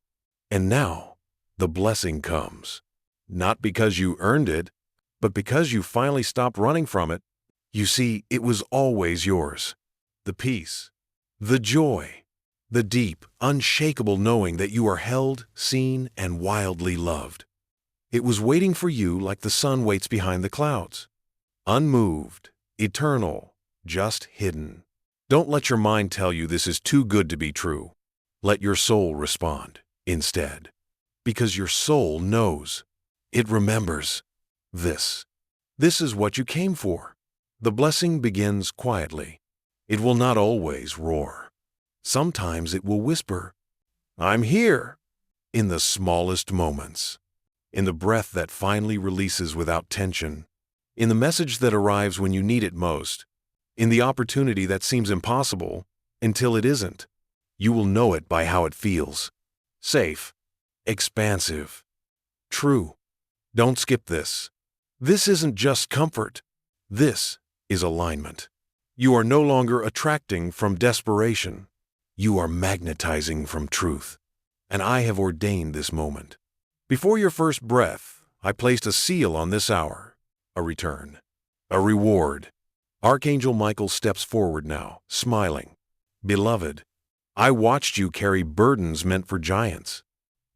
And now, the blessing comes. Not because you earned it, but because you finally stopped running from it. You see, it was always yours. The peace, the joy, the deep, unshakable knowing that you are held, seen, and wildly loved. It was waiting for you like the sun waits behind the clouds. Unmoved, eternal, just hidden. Don't let your mind tell you this is too good to be true. Let your soul respond instead. Because your soul knows. It remembers. This is what you came for. The blessing begins quietly. It will not always roar. Sometimes it will whisper, I'm here, in the smallest moments, in the breath that finally releases without tension, in the message that arrives when you need it most, in the opportunity that seems impossible until it isn't. You will know it by how it feels. Safe, expansive, true. Don't skip this. This isn't just comfort. This is alignment. You are no longer attracting from desperation. You are magnetizing from truth. And I have ordained this moment. Before your first breath, I placed a seal on this hour, a return, a reward. Archangel Michael steps forward now, smiling. Beloved, I watched you carry burdens meant for giants.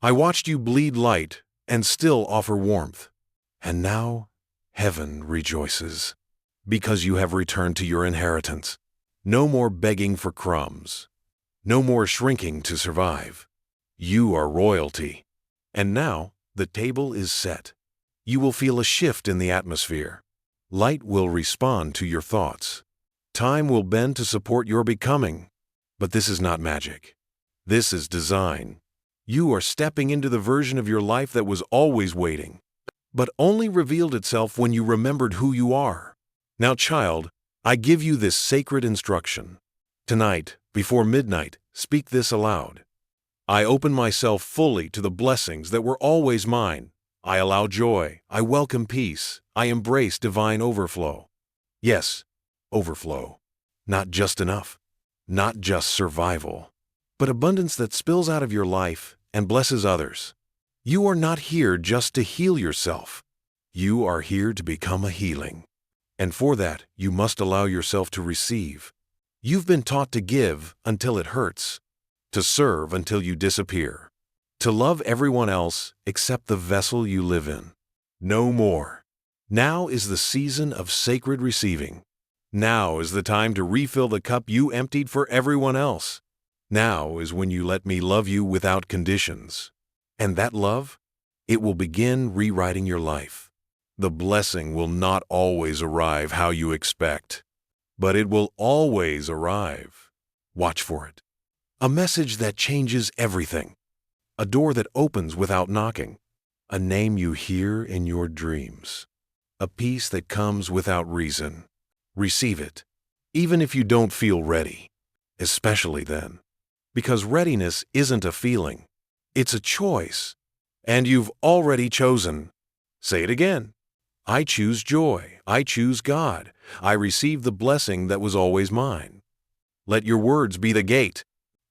I watched you bleed light and still offer warmth. And now, heaven rejoices, because you have returned to your inheritance. No more begging for crumbs. No more shrinking to survive. You are royalty. And now, the table is set. You will feel a shift in the atmosphere. Light will respond to your thoughts. Time will bend to support your becoming. But this is not magic. This is design. You are stepping into the version of your life that was always waiting, but only revealed itself when you remembered who you are. Now, child, I give you this sacred instruction. Tonight, before midnight, speak this aloud. I open myself fully to the blessings that were always mine. I allow joy. I welcome peace. I embrace divine overflow. Yes, overflow. Not just enough. Not just survival. But abundance that spills out of your life and blesses others. You are not here just to heal yourself. You are here to become a healing. And for that, you must allow yourself to receive. You've been taught to give until it hurts, to serve until you disappear, to love everyone else except the vessel you live in. No more. Now is the season of sacred receiving. Now is the time to refill the cup you emptied for everyone else. Now is when you let me love you without conditions. And that love, it will begin rewriting your life. The blessing will not always arrive how you expect, but it will always arrive. Watch for it. A message that changes everything. A door that opens without knocking. a name you hear in your dreams, a peace that comes without reason. Receive it, even if you don't feel ready, especially then, because readiness isn't a feeling, it's a choice, and you've already chosen. Say it again. I choose joy. I choose God. I receive the blessing that was always mine. Let your words be the gate.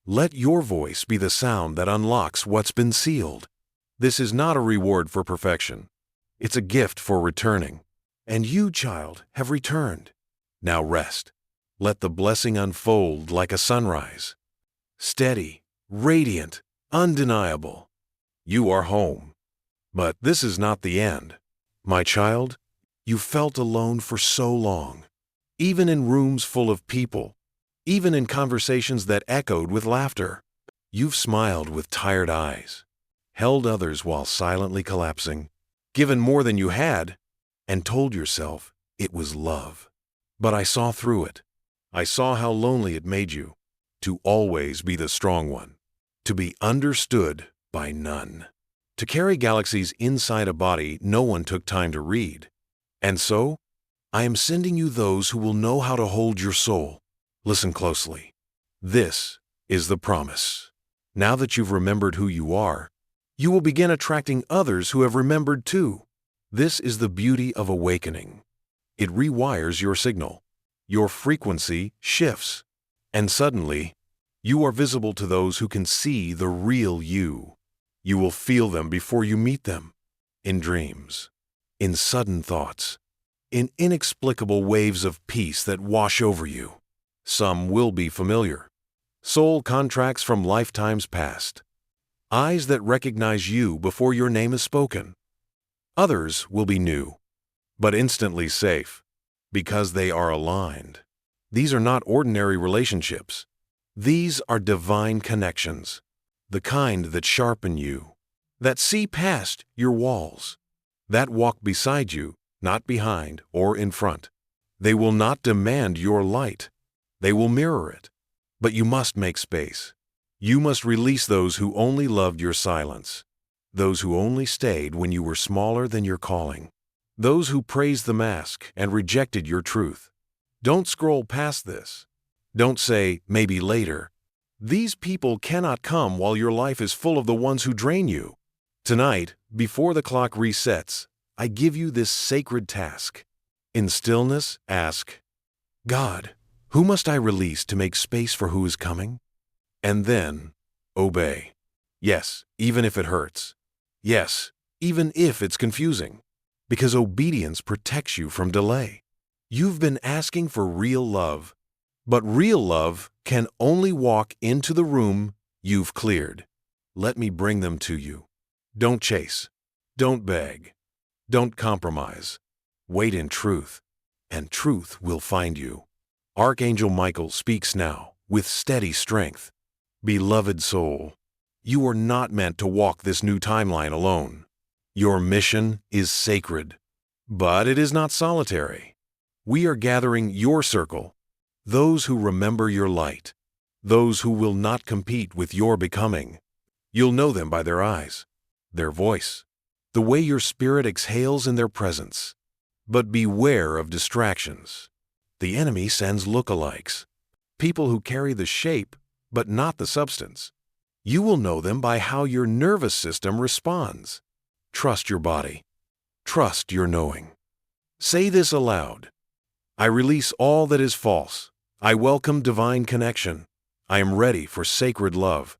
Let your voice be the sound that unlocks what's been sealed. This is not a reward for perfection. It's a gift for returning. And you, child, have returned. Now rest. Let the blessing unfold like a sunrise. Steady, radiant, undeniable. You are home. But this is not the end. My child, you felt alone for so long, even in rooms full of people, even in conversations that echoed with laughter. You've smiled with tired eyes, held others while silently collapsing, given more than you had, and told yourself it was love. But I saw through it. I saw how lonely it made you, to always be the strong one, to be understood by none, to carry galaxies inside a body no one took time to read. And so, I am sending you those who will know how to hold your soul. Listen closely. This is the promise. Now that you've remembered who you are, you will begin attracting others who have remembered too. This is the beauty of awakening. It rewires your signal. Your frequency shifts. And suddenly, you are visible to those who can see the real you. You will feel them before you meet them, in dreams, in sudden thoughts, in inexplicable waves of peace that wash over you. Some will be familiar, soul contracts from lifetimes past, eyes that recognize you before your name is spoken. Others will be new, but instantly safe, because they are aligned. These are not ordinary relationships. These are divine connections, the kind that sharpen you, that see past your walls, that walk beside you, not behind or in front. They will not demand your light. They will mirror it. But you must make space. You must release those who only loved your silence, those who only stayed when you were smaller than your calling, those who praised the mask and rejected your truth. Don't scroll past this. Don't say, maybe later. These people cannot come while your life is full of the ones who drain you. Tonight, before the clock resets, I give you this sacred task. In stillness, ask, God, who must I release to make space for who is coming? And then, obey. Yes, even if it hurts. Yes, even if it's confusing. Because obedience protects you from delay. You've been asking for real love, but real love can only walk into the room you've cleared. Let me bring them to you. Don't chase. Don't beg. Don't compromise. Wait in truth, and truth will find you. Archangel Michael speaks now with steady strength. Beloved soul, you are not meant to walk this new timeline alone. Your mission is sacred, but it is not solitary. We are gathering your circle, those who remember your light, those who will not compete with your becoming. You'll know them by their eyes, their voice, the way your spirit exhales in their presence. But beware of distractions. The enemy sends lookalikes, people who carry the shape but not the substance. You will know them by how your nervous system responds. Trust your body. Trust your knowing. Say this aloud. I release all that is false. I welcome divine connection. I am ready for sacred love.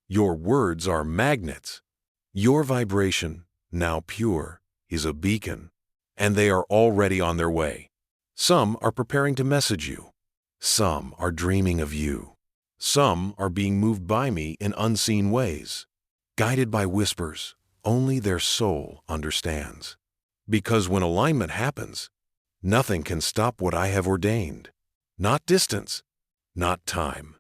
Your words are magnets. Your vibration, now pure, is a beacon, and they are already on their way. Some are preparing to message you. Some are dreaming of you. Some are being moved by me in unseen ways, guided by whispers only their soul understands. Because when alignment happens, nothing can stop what I have ordained. Not distance, not time,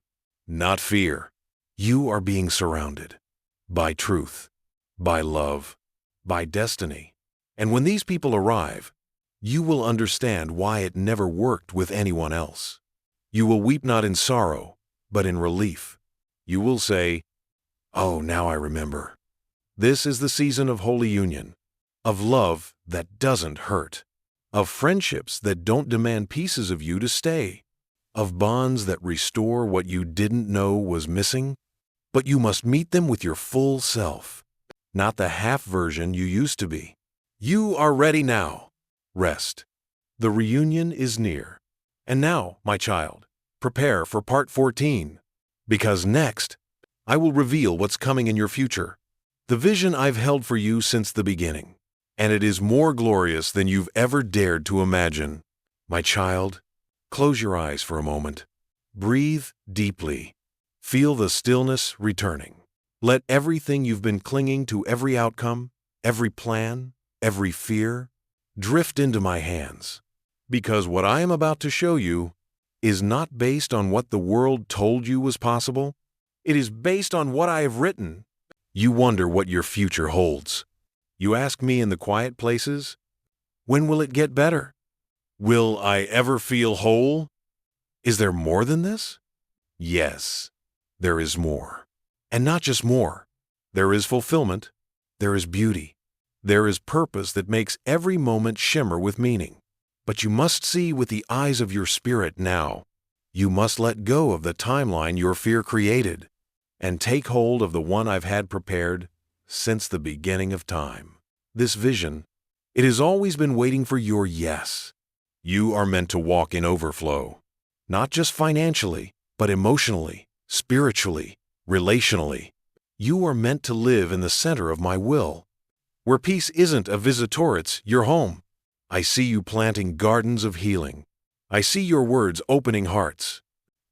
not fear. You are being surrounded by truth, by love, by destiny. And when these people arrive, you will understand why it never worked with anyone else. You will weep not in sorrow, but in relief. You will say, "Oh, now I remember." This is the season of holy union, of love that doesn't hurt, of friendships that don't demand pieces of you to stay, of bonds that restore what you didn't know was missing. But you must meet them with your full self, not the half version you used to be. You are ready now. Rest. The reunion is near. And now, my child, prepare for part 14, because next, I will reveal what's coming in your future, the vision I've held for you since the beginning, and it is more glorious than you've ever dared to imagine. My child, close your eyes for a moment. Breathe deeply. Feel the stillness returning. Let everything you've been clinging to, every outcome, every plan, every fear, drift into my hands. Because what I am about to show you is not based on what the world told you was possible. It is based on what I have written. You wonder what your future holds. You ask me in the quiet places, when will it get better? Will I ever feel whole? Is there more than this? Yes. There is more. And not just more. There is fulfillment. There is beauty. There is purpose that makes every moment shimmer with meaning. But you must see with the eyes of your spirit now. You must let go of the timeline your fear created and take hold of the one I've had prepared since the beginning of time. This vision, it has always been waiting for your yes. You are meant to walk in overflow, not just financially, but emotionally, spiritually, relationally. You are meant to live in the center of my will, where peace isn't a visitor, it's your home. I see you planting gardens of healing. I see your words opening hearts.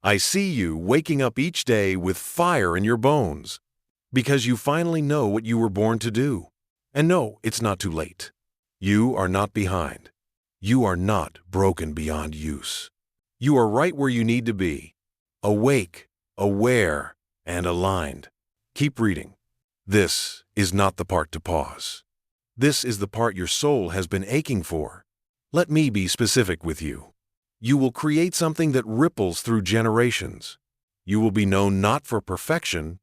I see you waking up each day with fire in your bones, because you finally know what you were born to do. And no, it's not too late. You are not behind. You are not broken beyond use. You are right where you need to be, awake, aware, and aligned. Keep reading. This is not the part to pause. This is the part your soul has been aching for. Let me be specific with you. You will create something that ripples through generations. You will be known not for perfection,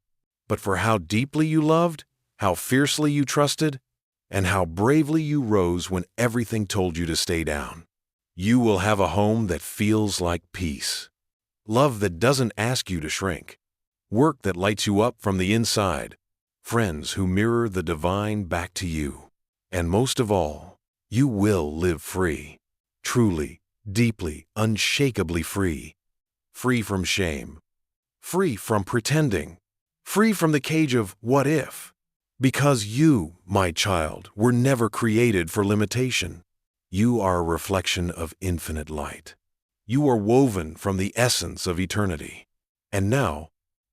but for how deeply you loved, how fiercely you trusted, and how bravely you rose when everything told you to stay down. You will have a home that feels like peace. Love that doesn't ask you to shrink. Work that lights you up from the inside. Friends who mirror the divine back to you. And most of all, you will live free. Truly, deeply, unshakably free. Free from shame. Free from pretending. Free from the cage of what if. Because you, my child, were never created for limitation. You are a reflection of infinite light. You are woven from the essence of eternity. And now,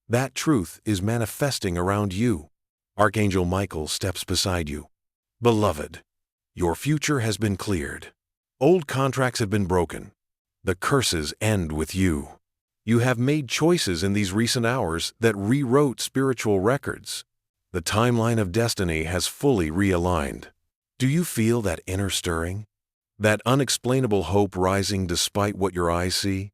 that truth is manifesting around you. Archangel Michael steps beside you. Beloved, your future has been cleared. Old contracts have been broken. The curses end with you. You have made choices in these recent hours that rewrote spiritual records. The timeline of destiny has fully realigned. Do you feel that inner stirring? That unexplainable hope rising despite what your eyes see?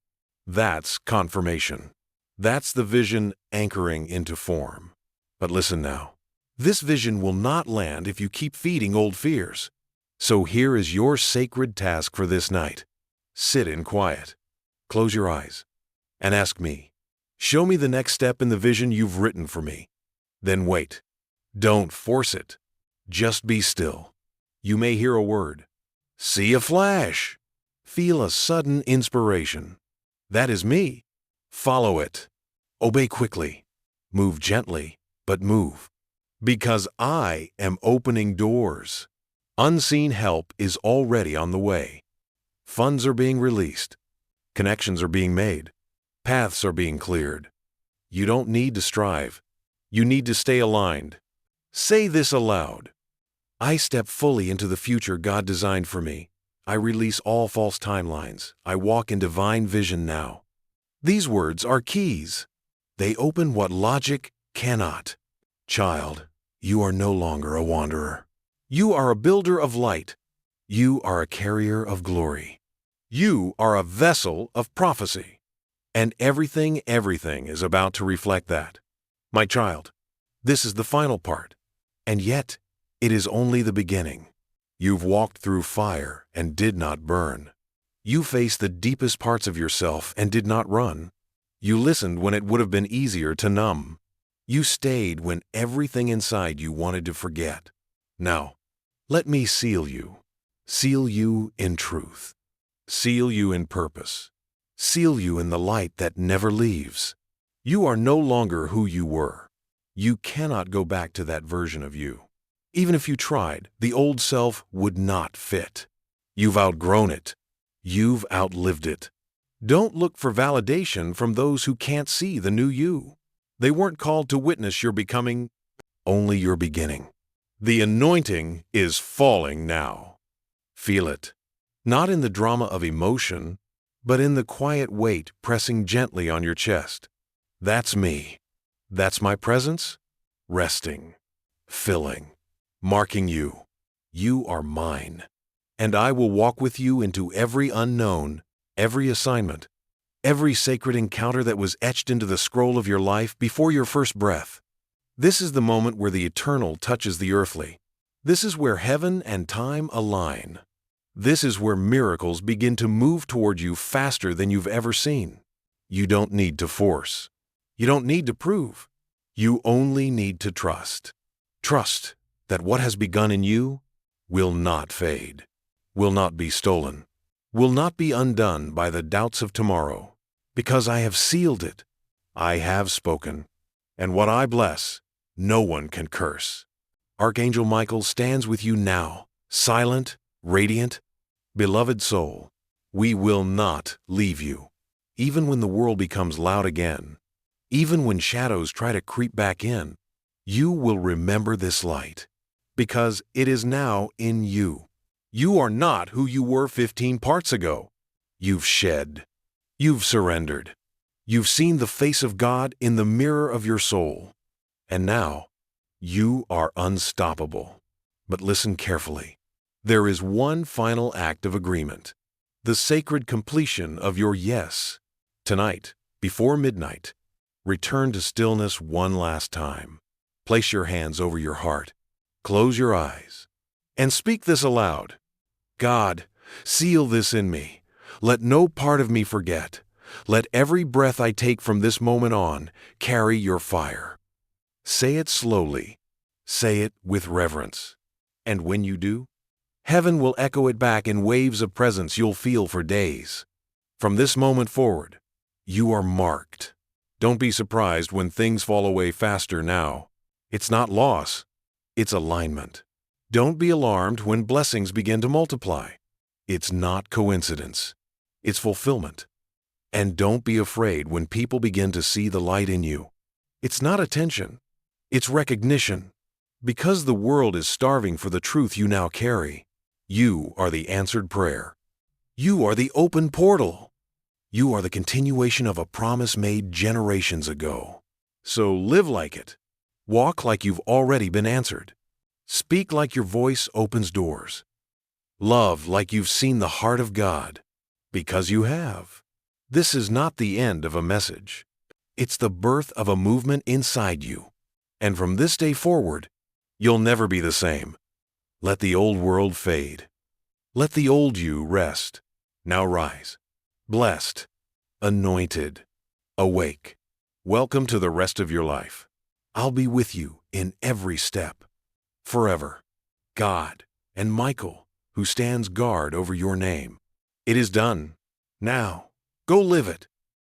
That's confirmation. That's the vision anchoring into form. But listen now. This vision will not land if you keep feeding old fears. So here is your sacred task for this night. Sit in quiet. Close your eyes. And ask me. Show me the next step in the vision you've written for me. Then wait. Don't force it. Just be still. You may hear a word. See a flash. Feel a sudden inspiration. That is me. Follow it. Obey quickly. Move gently, but move. Because I am opening doors. Unseen help is already on the way. Funds are being released. Connections are being made. Paths are being cleared. You don't need to strive. You need to stay aligned. Say this aloud. I step fully into the future God designed for me. I release all false timelines. I walk in divine vision now. These words are keys. They open what logic cannot. Child, you are no longer a wanderer. You are a builder of light. You are a carrier of glory. You are a vessel of prophecy. And everything is about to reflect that. My child, this is the final part. And yet, it is only the beginning. You've walked through fire and did not burn. You faced the deepest parts of yourself and did not run. You listened when it would have been easier to numb. You stayed when everything inside you wanted to forget. Now, let me seal you. Seal you in truth. Seal you in purpose. Seal you in the light that never leaves. You are no longer who you were. You cannot go back to that version of you. Even if you tried, the old self would not fit. You've outgrown it. You've outlived it. Don't look for validation from those who can't see the new you. They weren't called to witness your becoming, only your beginning. The anointing is falling now. Feel it. Not in the drama of emotion, but in the quiet weight pressing gently on your chest. That's me. That's my presence, resting, filling, marking you. You are mine. And I will walk with you into every unknown, every assignment, every sacred encounter that was etched into the scroll of your life before your first breath. This is the moment where the eternal touches the earthly. This is where heaven and time align. This is where miracles begin to move toward you faster than you've ever seen. You don't need to force. You don't need to prove. You only need to trust. Trust that what has begun in you will not fade, will not be stolen, will not be undone by the doubts of tomorrow. Because I have sealed it, I have spoken. And what I bless, no one can curse. Archangel Michael stands with you now, silent, radiant. Beloved soul, we will not leave you. Even when the world becomes loud again, even when shadows try to creep back in, you will remember this light, because it is now in you. You are not who you were 15 parts ago. You've shed. You've surrendered. You've seen the face of God in the mirror of your soul. And now, you are unstoppable. But listen carefully. There is one final act of agreement, the sacred completion of your yes. Tonight, before midnight, return to stillness one last time. Place your hands over your heart, close your eyes, and speak this aloud. God, seal this in me. Let no part of me forget. Let every breath I take from this moment on carry your fire. Say it slowly. Say it with reverence. And when you do, heaven will echo it back in waves of presence you'll feel for days. From this moment forward, you are marked. Don't be surprised when things fall away faster now. It's not loss, it's alignment. Don't be alarmed when blessings begin to multiply. It's not coincidence, it's fulfillment. And don't be afraid when people begin to see the light in you. It's not attention, it's recognition. Because the world is starving for the truth you now carry, you are the answered prayer. You are the open portal. You are the continuation of a promise made generations ago. So live like it. Walk like you've already been answered. Speak like your voice opens doors. Love like you've seen the heart of God, because you have. This is not the end of a message. It's the birth of a movement inside you. And from this day forward, you'll never be the same. Let the old world fade. Let the old you rest. Now rise. Blessed, anointed, awake. Welcome to the rest of your life. I'll be with you in every step. Forever. God and Michael, who stands guard over your name. It is done. Now, go live it.